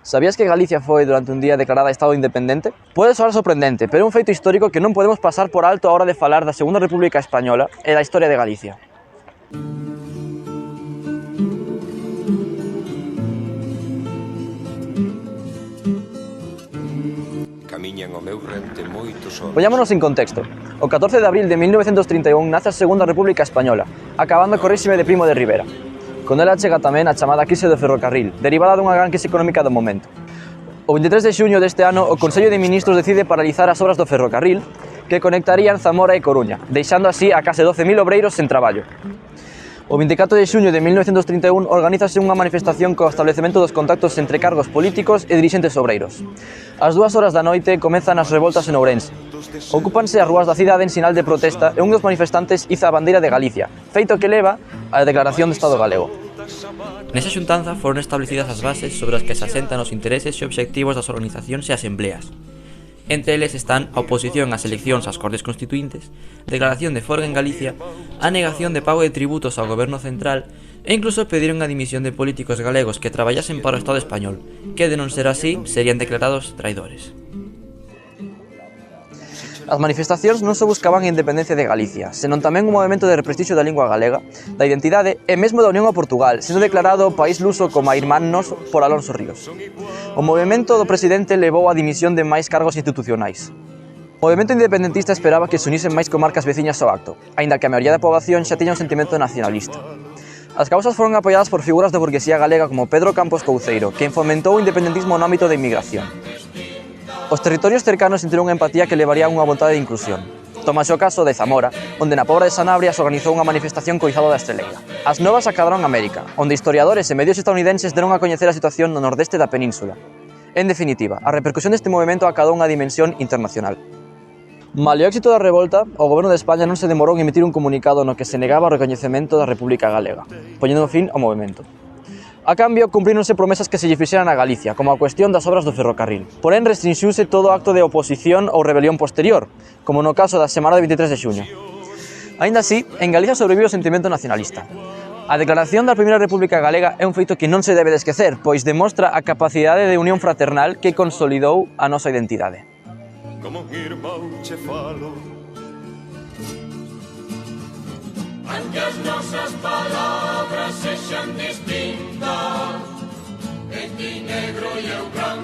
Sabías que Galicia foi durante un día declarada Estado independente? Pode soar sorprendente, pero é un feito histórico que non podemos pasar por alto a hora de falar da Segunda República Española e da historia de Galicia. Poñámonos en contexto. O 14 de abril de 1931 nace a Segunda República Española, acabando co réxime de Primo de Rivera. Con ela chega tamén a chamada crise do ferrocarril, derivada dunha gran crise económica do momento. O 23 de xuño deste ano, o Consello de Ministros decide paralizar as obras do ferrocarril que conectarían Zamora e Coruña, deixando así a case 12.000 obreiros sen traballo. O 24 de xuño de 1931 organízase unha manifestación co establecemento dos contactos entre cargos políticos e dirixentes obreiros. Ás 2 horas da noite comezan as revoltas en Ourense. Ocúpanse as rúas da cidade en sinal de protesta e un dos manifestantes iza a bandeira de Galicia, feito que leva á declaración de Estado galego. Nesa xuntanza foron establecidas as bases sobre as que se asentan os intereses e obxectivos das organizacións e asembleas. Entre eles están a oposición ás eleccións ás Cortes Constituíntes, declaración de folga en Galicia, a negación de pago de tributos ao goberno central e incluso pediron a dimisión de políticos galegos que traballasen para o Estado español, que de non ser así serían declarados traidores. As manifestacións non só buscaban a independencia de Galicia, senón tamén un movimento de represtixio da lingua galega, da identidade e mesmo da unión a Portugal, sendo declarado país luso como a Irmán Nos por Alonso Ríos. O movimento do presidente levou a dimisión de máis cargos institucionais. O movimento independentista esperaba que se unisen máis comarcas veciñas ao acto, aínda que a maioría da poboación xa tiña un sentimento nacionalista. As causas foron apoiadas por figuras da burguesía galega como Pedro Campos Couceiro, quen fomentou o independentismo no ámbito da inmigración. Os territorios cercanos sentiron unha empatía que levaría a unha vontade de inclusión. Tómase o caso de Zamora, onde na Pobra de Sanabria se organizou unha manifestación co izado da estreleira. As novas acadaron América, onde historiadores e medios estadounidenses deron a coñecer a situación no nordeste da península. En definitiva, a repercusión deste movimento acadou unha dimensión internacional. Malia o éxito da revolta, o goberno de España non se demorou en emitir un comunicado no que se negaba o recoñecemento da República Galega, poñendo fin ao movimento. A cambio, cumpríronse promesas que se lle fixeran a Galicia, como a cuestión das obras do ferrocarril. Porén, restrinxiuse todo acto de oposición ou rebelión posterior, como no caso da semana de 23 de xuño. Aínda así, en Galicia sobrevive o sentimento nacionalista. A declaración da Primeira República Galega é un feito que non se debe de esquecer, pois demostra a capacidade de unión fraternal que consolidou a nosa identidade. Como un irmão che falo, aunque as nosas palabras sexan distintas, en ti negro e eu branco.